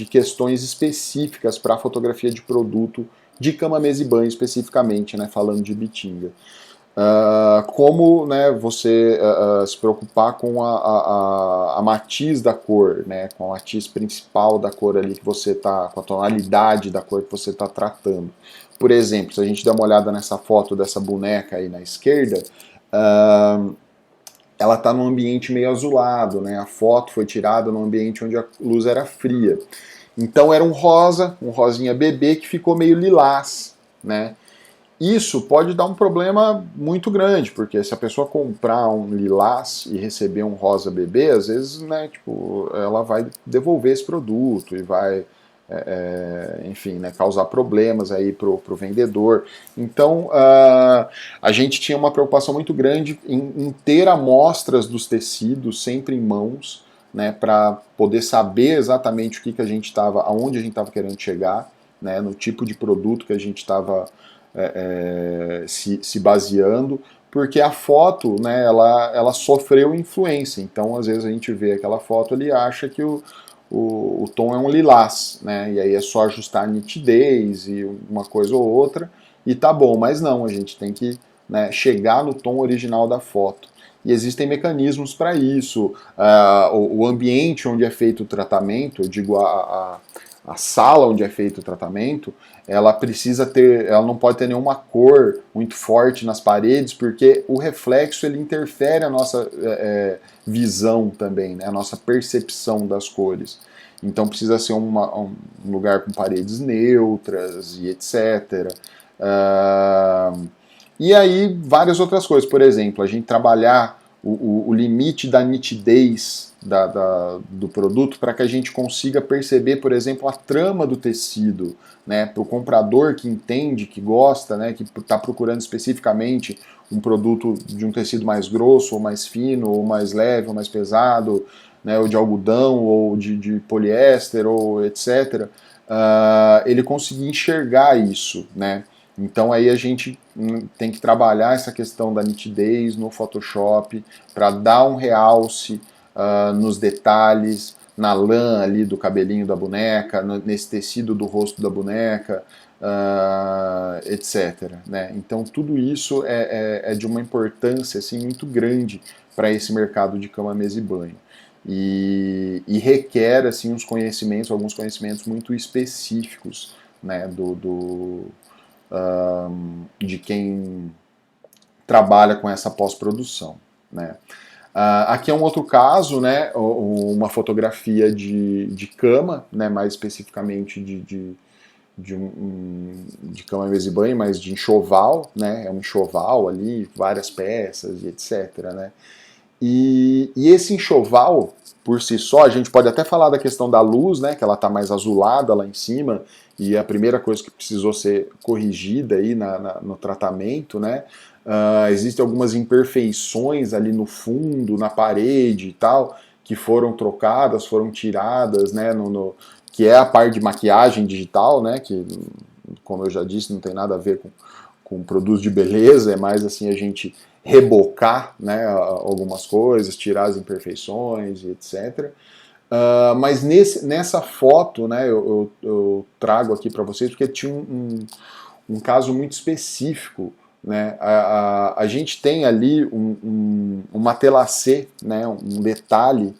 A: questões específicas para a fotografia de produto de cama, mesa e banho especificamente, né, falando de Bitinga. Como, né, você se preocupar com a matiz da cor, né, com a matiz principal da cor ali que você está, com a tonalidade da cor que você está tratando. Por exemplo, se a gente der uma olhada nessa foto dessa boneca aí na esquerda, ela está num ambiente meio azulado, né, a foto foi tirada num ambiente onde a luz era fria. Então era um rosa, um rosinha bebê que ficou meio lilás, né? Isso pode dar um problema muito grande, porque se a pessoa comprar um lilás e receber um rosa bebê, às vezes, né, tipo, ela vai devolver esse produto e vai, enfim, né, causar problemas aí pro vendedor. Então, a gente tinha uma preocupação muito grande em ter amostras dos tecidos sempre em mãos, né, para poder saber exatamente o que a gente estava, aonde a gente estava querendo chegar, né, no tipo de produto que a gente estava se baseando, porque a foto, né, ela sofreu influência. Então, às vezes a gente vê aquela foto ali e acha que o tom é um lilás, né, e aí é só ajustar a nitidez e uma coisa ou outra e tá bom, mas não, a gente tem que, né, chegar no tom original da foto. E existem mecanismos para isso. O ambiente onde é feito o tratamento, eu digo a sala onde é feito o tratamento, ela precisa ter, ela não pode ter nenhuma cor muito forte nas paredes, porque o reflexo ele interfere a nossa visão também, né, a nossa percepção das cores. Então precisa ser um lugar com paredes neutras e etc. E aí várias outras coisas, por exemplo, a gente trabalhar o limite da nitidez do produto para que a gente consiga perceber, por exemplo, a trama do tecido, né, para o comprador que entende, que gosta, né, que está procurando especificamente um produto de um tecido mais grosso, ou mais fino, ou mais leve, ou mais pesado, né, ou de algodão, ou de poliéster, ou etc., ele conseguir enxergar isso, né? Então aí a gente tem que trabalhar essa questão da nitidez no Photoshop para dar um realce nos detalhes, na lã ali do cabelinho da boneca, nesse tecido do rosto da boneca, etc. Né? Então tudo isso é de uma importância assim, muito grande para esse mercado de cama, mesa e banho. E requer assim, alguns conhecimentos muito específicos, né, de quem trabalha com essa pós-produção, né. Aqui é um outro caso, né, uma fotografia de cama, né, mais especificamente de cama, mesa e banho, mas de enxoval, né, é um enxoval ali, várias peças e etc, né. E esse enxoval, por si só, a gente pode até falar da questão da luz, né, que ela está mais azulada lá em cima, e a primeira coisa que precisou ser corrigida aí no tratamento, né, existem algumas imperfeições ali no fundo, na parede e tal, que foram trocadas, foram tiradas, né, que é a parte de maquiagem digital, né, que, como eu já disse, não tem nada a ver com produtos de beleza, é mais assim a gente rebocar, né, algumas coisas, tirar as imperfeições e etc. Mas nessa foto, né, eu trago aqui para vocês porque tinha um caso muito específico. Né, a gente tem ali um matelacê, né, um detalhe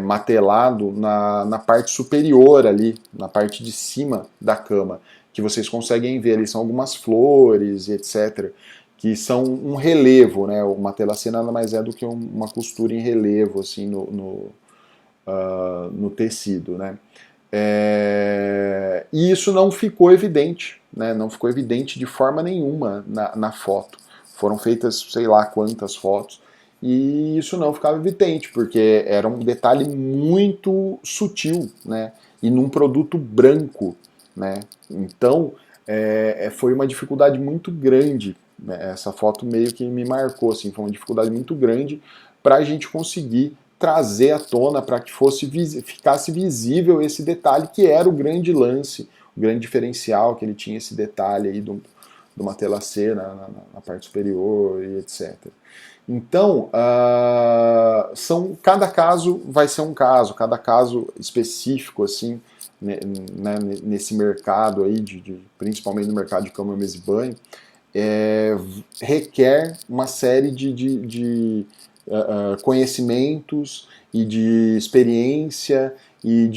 A: matelado na parte superior ali, na parte de cima da cama, que vocês conseguem ver ali, são algumas flores e etc., que são um relevo, né, o matelacê nada mais é do que uma costura em relevo, assim, no tecido, né? E isso não ficou evidente, né? Não ficou evidente de forma nenhuma na foto. Foram feitas sei lá quantas fotos e isso não ficava evidente, porque era um detalhe muito sutil, né? E num produto branco, né? Então foi uma dificuldade muito grande, né? Essa foto meio que me marcou, assim, foi uma dificuldade muito grande para a gente conseguir trazer à tona para que ficasse visível esse detalhe que era o grande lance, o grande diferencial que ele tinha, esse detalhe aí do matelassê na parte superior e etc. Então, cada caso vai ser um caso, cada caso específico, assim, né, nesse mercado aí, principalmente no mercado de cama, mesa e banho, requer uma série de conhecimentos e de experiência e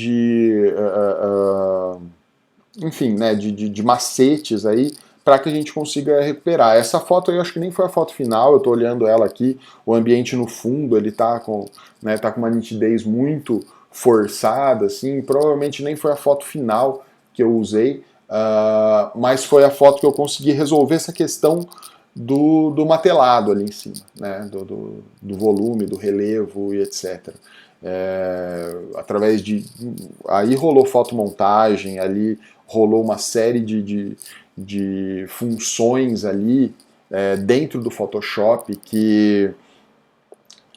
A: enfim, né, de macetes aí para que a gente consiga recuperar. Essa foto eu acho que nem foi a foto final, eu estou olhando ela aqui, o ambiente no fundo, ele tá com uma nitidez muito forçada, assim, provavelmente nem foi a foto final que eu usei, mas foi a foto que eu consegui resolver essa questão do matelado ali em cima, né, do volume, do relevo e etc. Através de... Aí rolou fotomontagem, ali rolou uma série de funções ali dentro do Photoshop que,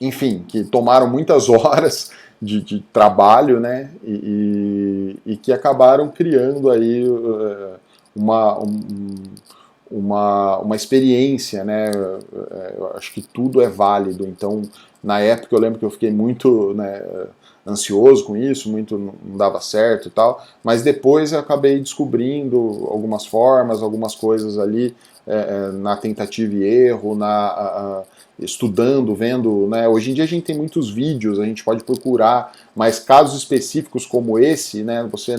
A: enfim, que tomaram muitas horas de trabalho, né, e que acabaram criando aí uma experiência, né, eu acho que tudo é válido, então na época eu lembro que eu fiquei muito, né, ansioso com isso, muito não dava certo e tal, mas depois eu acabei descobrindo algumas formas, algumas coisas ali na tentativa e erro, estudando, vendo, né, hoje em dia a gente tem muitos vídeos, a gente pode procurar, mas casos específicos como esse, né, você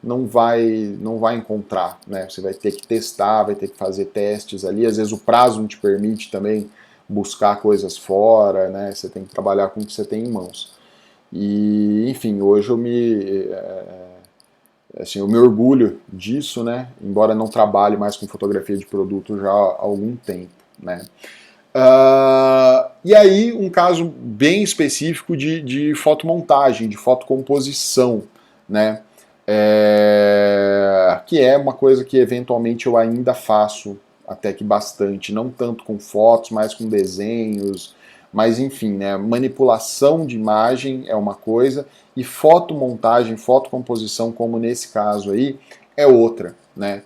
A: não vai encontrar, né? Você vai ter que testar, vai ter que fazer testes ali, às vezes o prazo não te permite também buscar coisas fora, né? Você tem que trabalhar com o que você tem em mãos. E, enfim, hoje eu me orgulho disso, né? Embora não trabalhe mais com fotografia de produto já há algum tempo, né? E aí, um caso bem específico de fotomontagem, de fotocomposição, né? Que é uma coisa que eventualmente eu ainda faço até que bastante, não tanto com fotos, mas com desenhos, mas enfim, né, manipulação de imagem é uma coisa e fotomontagem, fotocomposição, como nesse caso aí, é outra, né?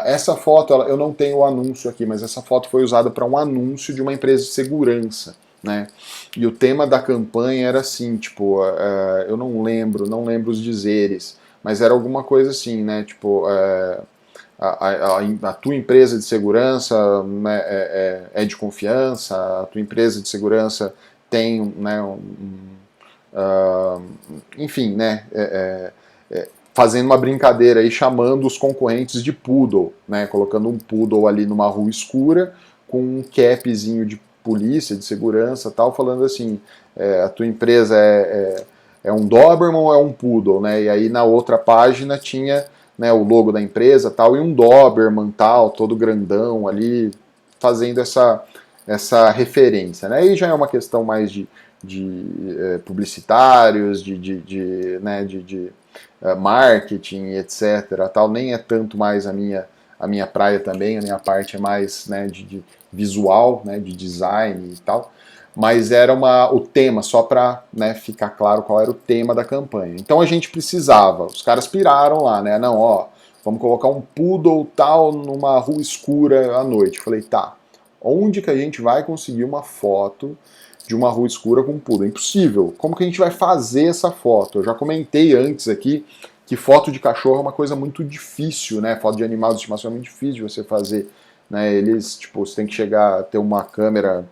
A: Essa foto, eu não tenho o anúncio aqui, mas essa foto foi usada para um anúncio de uma empresa de segurança, né? E o tema da campanha era assim, tipo, eu não lembro os dizeres, mas era alguma coisa assim, né? Tipo, a tua empresa de segurança, né, é de confiança, a tua empresa de segurança tem, né, enfim, né, fazendo uma brincadeira aí, chamando os concorrentes de poodle, né, colocando um poodle ali numa rua escura com um capzinho de polícia, de segurança, tal, falando assim, a tua empresa é um Doberman ou é um poodle, né? E aí na outra página tinha, né, o logo da empresa, tal, e um Doberman, tal, todo grandão ali, fazendo essa referência, né? Aí já é uma questão mais de publicitários, né, marketing, etc. Tal, nem é tanto mais a minha praia também, a minha parte é mais, né, de visual, né, de design e tal, mas era o tema, só para, né, ficar claro qual era o tema da campanha. Então a gente precisava, os caras piraram lá, né, não, ó, vamos colocar um poodle tal numa rua escura à noite. Eu falei, tá, onde que a gente vai conseguir uma foto de uma rua escura com um poodle? É impossível. Como que a gente vai fazer essa foto? Eu já comentei antes aqui que foto de cachorro é uma coisa muito difícil, né? Foto de animal de estimação é muito difícil de você fazer, né? Eles, tipo, você tem que chegar a ter uma câmera,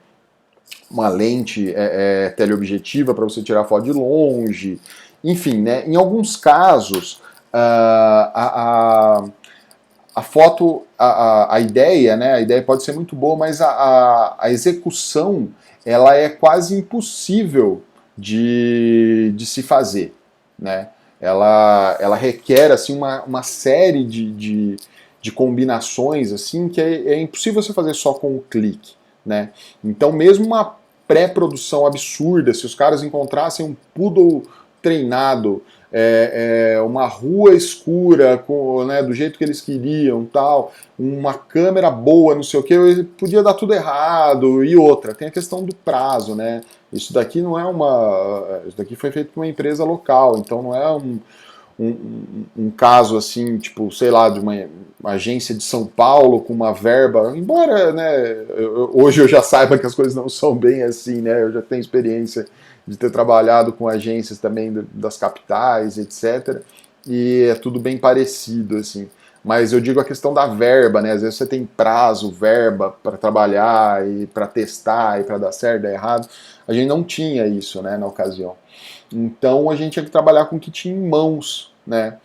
A: uma lente teleobjetiva para você tirar foto de longe, enfim, né? Em alguns casos, a foto, a ideia, né? A ideia pode ser muito boa, mas a execução ela é quase impossível de se fazer, né? Ela requer assim uma série de combinações assim que é impossível você fazer só com um clique, né? Então mesmo uma pré-produção absurda, se os caras encontrassem um poodle treinado, uma rua escura, né, do jeito que eles queriam, tal, uma câmera boa, não sei o que, podia dar tudo errado. E outra, tem a questão do prazo, né? Isso daqui não é uma. Isso daqui foi feito por uma empresa local, então não é um caso assim, tipo, sei lá, de uma agência de São Paulo com uma verba, embora, né, hoje eu já saiba que as coisas não são bem assim, né, eu já tenho experiência de ter trabalhado com agências também das capitais, etc, e é tudo bem parecido, assim. Mas eu digo a questão da verba, né? Às vezes você tem prazo, verba para trabalhar e para testar e para dar certo, dar errado. A gente não tinha isso, né, na ocasião. Então a gente tinha que trabalhar com o que tinha em mãos, né?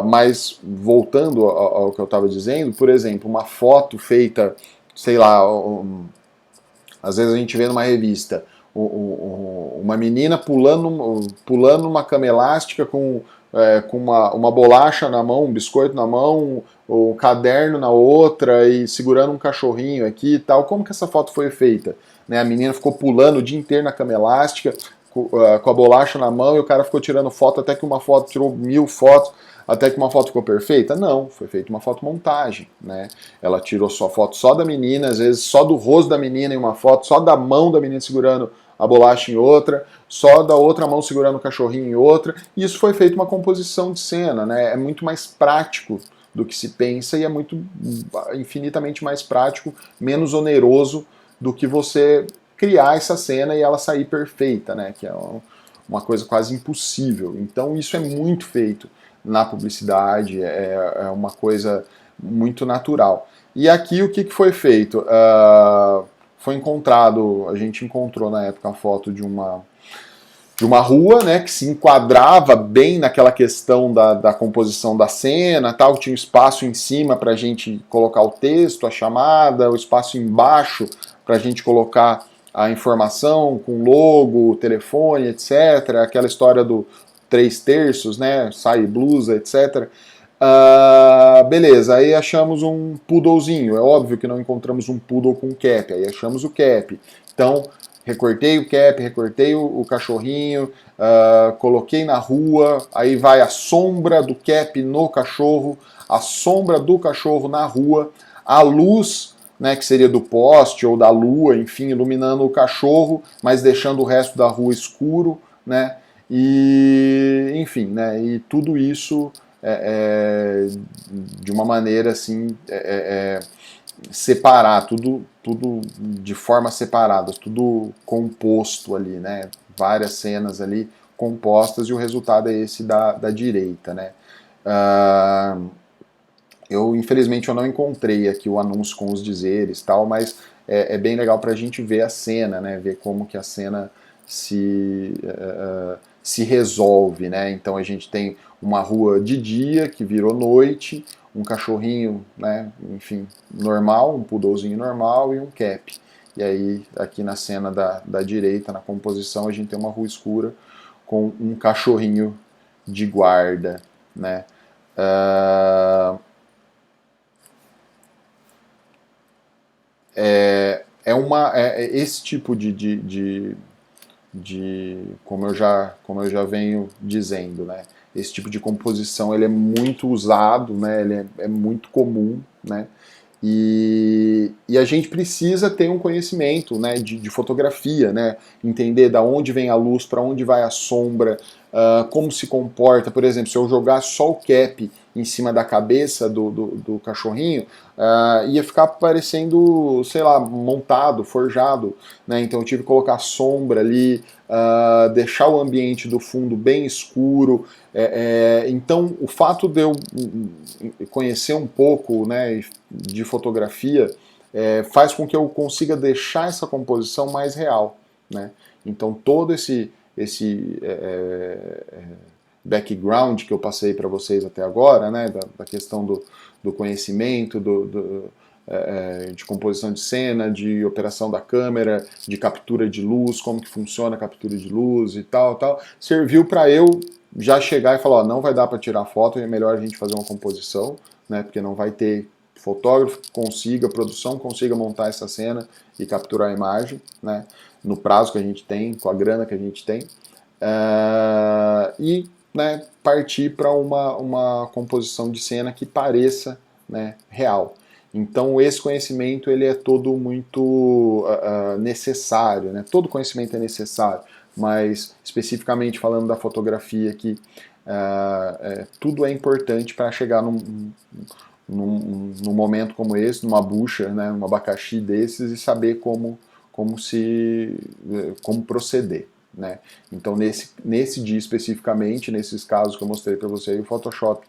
A: Mas voltando ao que eu estava dizendo, por exemplo, uma foto feita, sei lá, às vezes a gente vê numa revista uma menina pulando uma cama elástica com uma bolacha na mão, um biscoito na mão, um caderno na outra e segurando um cachorrinho aqui e tal. Como que essa foto foi feita? Né, a menina ficou pulando o dia inteiro na cama elástica, com a bolacha na mão, e o cara ficou tirando foto até que uma foto tirou 1000 fotos, até que uma foto ficou perfeita? Não, foi feita uma fotomontagem, né? Ela tirou só foto só da menina, às vezes só do rosto da menina em uma foto, só da mão da menina segurando a bolacha em outra, só da outra mão segurando o cachorrinho em outra, e isso foi feito uma composição de cena, né? É muito mais prático do que se pensa e é muito infinitamente mais prático, menos oneroso do que você criar essa cena e ela sair perfeita, né? Que é uma coisa quase impossível. Então isso é muito feito na publicidade, é uma coisa muito natural. E aqui o que foi feito? Foi encontrado, a gente encontrou na época a foto de uma rua, né, que se enquadrava bem naquela questão da composição da cena, tal, tinha um espaço em cima para a gente colocar o texto, a chamada, o espaço embaixo para a gente colocar a informação com logo, telefone, etc. Aquela história do 3/3, né, saia e blusa, etc. Beleza, aí achamos um poodlezinho. É óbvio que não encontramos um poodle com cap, aí achamos o cap. Então, recortei o cap, recortei o cachorrinho, coloquei na rua, aí vai a sombra do cap no cachorro, a sombra do cachorro na rua, a luz, né, que seria do poste ou da lua, enfim, iluminando o cachorro, mas deixando o resto da rua escuro, né, e enfim, né, e tudo isso de uma maneira assim, separar, tudo de forma separada, tudo composto ali, né? Várias cenas ali compostas e o resultado é esse da direita, né? Infelizmente eu não encontrei aqui o anúncio com os dizeres tal, mas é bem legal para a gente ver a cena, né? Ver como que a cena se resolve, né? Então a gente tem uma rua de dia que virou noite, um cachorrinho, né? Enfim, normal, um poodlezinho normal e um cap. E aí aqui na cena da direita, na composição, a gente tem uma rua escura com um cachorrinho de guarda, né? Esse tipo como eu já venho dizendo, né? Esse tipo de composição ele é muito usado, né? Ele é muito comum, né? E a gente precisa ter um conhecimento, né, de fotografia, né, entender da onde vem a luz, para onde vai a sombra, como se comporta. Por exemplo, se eu jogar só o cap em cima da cabeça do cachorrinho, ia ficar parecendo, sei lá, montado, forjado, né? Então eu tive que colocar sombra ali, deixar o ambiente do fundo bem escuro. Então o fato de eu conhecer um pouco, né, de fotografia faz com que eu consiga deixar essa composição mais real, né? Então todo esse background que eu passei para vocês até agora, né, da questão do conhecimento, de composição de cena, de operação da câmera, de captura de luz, como que funciona a captura de luz e tal, serviu para eu já chegar e falar, ó, não vai dar para tirar foto, é melhor a gente fazer uma composição, né, porque não vai ter fotógrafo que consiga, produção consiga montar essa cena e capturar a imagem, né, no prazo que a gente tem, com a grana que a gente tem, e, né, partir para uma composição de cena que pareça, né, real. Então esse conhecimento ele é todo muito necessário, né? Todo conhecimento é necessário, mas especificamente falando da fotografia aqui, tudo é importante para chegar num momento como esse, numa bucha, né, num abacaxi desses e saber como proceder. Né? Então nesse dia especificamente, nesses casos que eu mostrei para você, o Photoshop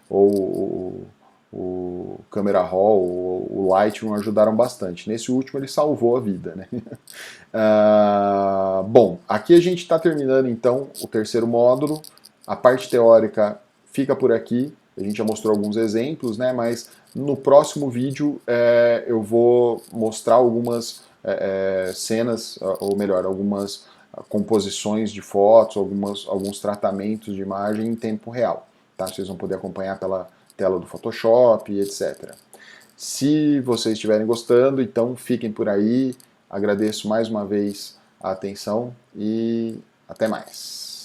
A: ou o Camera Raw, o Lightroom ajudaram bastante. Nesse último ele salvou a vida. Né? Bom, aqui a gente está terminando então o terceiro módulo. A parte teórica fica por aqui. A gente já mostrou alguns exemplos, né? Mas no próximo vídeo eu vou mostrar algumas cenas, ou melhor, algumas composições de fotos, alguns tratamentos de imagem em tempo real. Tá? Vocês vão poder acompanhar pela tela do Photoshop, etc. Se vocês estiverem gostando, então fiquem por aí. Agradeço mais uma vez a atenção e até mais.